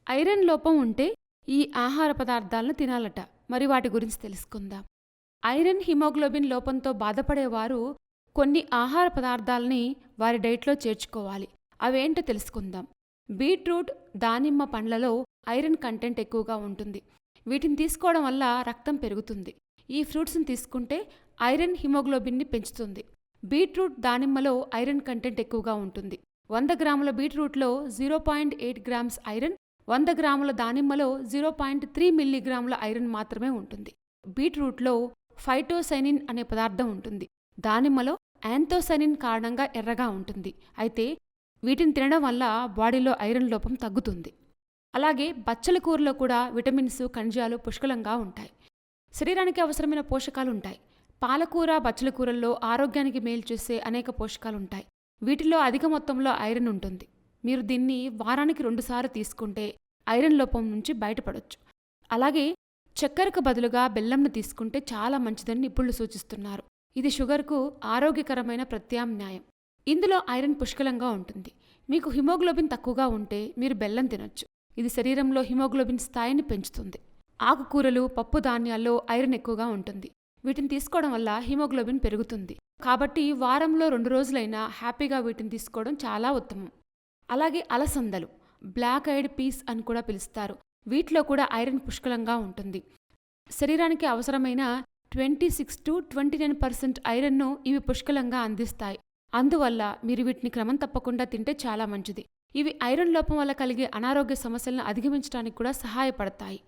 Iron లోపం ఉంటే ఈ ఆహార పదార్థాలను తినాలట. మరి వాటి గురించి తెలుసుకుందాం. ఐరన్, హిమోగ్లోబిన్ లోపంతో బాధపడేవారు కొన్ని ఆహార పదార్థాలని వారి డైట్లో చేర్చుకోవాలి. అవేంటో తెలుసుకుందాం. బీట్రూట్, దానిమ్మ పండ్లలో ఐరన్ కంటెంట్ ఎక్కువగా ఉంటుంది. వీటిని తీసుకోవడం వల్ల రక్తం పెరుగుతుంది. ఈ ఫ్రూట్స్ని తీసుకుంటే ఐరన్, హిమోగ్లోబిన్ని పెంచుతుంది. బీట్రూట్, దానిమ్మలో ఐరన్ కంటెంట్ ఎక్కువగా ఉంటుంది. 100 గ్రాముల బీట్రూట్లో 0.8 గ్రామ్స్ ఐరన్, 100 గ్రాముల దానిమ్మలో 0.3 మిల్లీగ్రాముల ఐరన్ మాత్రమే ఉంటుంది. బీట్రూట్లో ఫైటోసైనిన్ అనే పదార్థం ఉంటుంది. దానిమ్మలో యాంథోసైనిన్ కారణంగా ఎర్రగా ఉంటుంది. అయితే వీటిని తినడం వల్ల బాడీలో ఐరన్ లోపం తగ్గుతుంది. అలాగే బచ్చల కూరలో కూడా విటమిన్స్, ఖనిజాలు పుష్కలంగా ఉంటాయి. శరీరానికి అవసరమైన పోషకాలుంటాయి. పాలకూర, బచ్చల కూరల్లో ఆరోగ్యానికి మేలు చేసే అనేక పోషకాలుంటాయి. వీటిలో అధిక మొత్తంలో ఐరన్ ఉంటుంది. మీరు దీన్ని వారానికి 2 సార్లు తీసుకుంటే ఐరన్ లోపం నుంచి బయటపడొచ్చు. అలాగే చక్కెరకు బదులుగా బెల్లంను తీసుకుంటే చాలా మంచిదని నిపుణులు సూచిస్తున్నారు. ఇది షుగర్కు ఆరోగ్యకరమైన ప్రత్యామ్నాయం. ఇందులో ఐరన్ పుష్కలంగా ఉంటుంది. మీకు హిమోగ్లోబిన్ తక్కువగా ఉంటే మీరు బెల్లం తినొచ్చు. ఇది శరీరంలో హిమోగ్లోబిన్ స్థాయిని పెంచుతుంది. ఆకుకూరలు, పప్పు ధాన్యాల్లో ఐరన్ ఎక్కువగా ఉంటుంది. వీటిని తీసుకోవడం వల్ల హిమోగ్లోబిన్ పెరుగుతుంది. కాబట్టి వారంలో 2 రోజులైనా హ్యాపీగా వీటిని తీసుకోవడం చాలా ఉత్తమం. అలాగే అలసందలు, బ్లాక్ ఐడ్ పీస్ అని కూడా పిలుస్తారు. వీటిలో కూడా ఐరన్ పుష్కలంగా ఉంటుంది. శరీరానికి అవసరమైన 26 to 29% ఐరన్ను ఇవి పుష్కలంగా అందిస్తాయి. అందువల్ల మీరు వీటిని క్రమం తప్పకుండా తింటే చాలా మంచిది. ఇవి ఐరన్ లోపం వల్ల కలిగే అనారోగ్య సమస్యలను అధిగమించడానికి కూడా సహాయపడతాయి.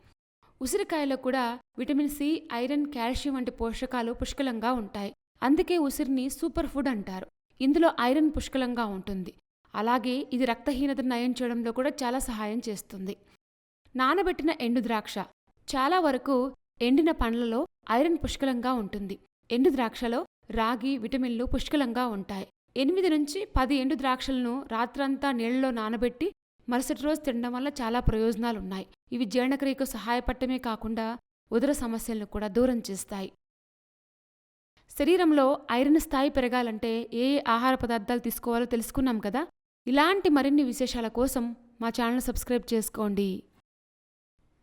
ఉసిరికాయలో కూడా విటమిన్ సి, ఐరన్, కాల్షియం వంటి పోషకాలు పుష్కలంగా ఉంటాయి. అందుకే ఉసిరిని సూపర్ ఫుడ్ అంటారు. ఇందులో ఐరన్ పుష్కలంగా ఉంటుంది. అలాగే ఇది రక్తహీనతను నయం చేయడంలో కూడా చాలా సహాయం చేస్తుంది. నానబెట్టిన ఎండు ద్రాక్ష, చాలా వరకు ఎండిన పండ్లలో ఐరన్ పుష్కలంగా ఉంటుంది. ఎండు ద్రాక్షలో రాగి, విటమిన్లు పుష్కలంగా ఉంటాయి. 8 నుంచి 10 ఎండు ద్రాక్షలను రాత్రంతా నీళ్లలో నానబెట్టి మరుసటి రోజు తినడం వల్ల చాలా ప్రయోజనాలున్నాయి. ఇవి జీర్ణక్రియకు సహాయపడటమే కాకుండా ఉదర సమస్యలను కూడా దూరం చేస్తాయి. శరీరంలో ఐరన్ స్థాయి పెరగాలంటే ఏ ఆహార పదార్థాలు తీసుకోవాలో తెలుసుకున్నాం కదా. ఇలాంటి మరిన్ని విశేషాల కోసం మా ఛానల్ సబ్స్క్రైబ్ చేసుకోండి.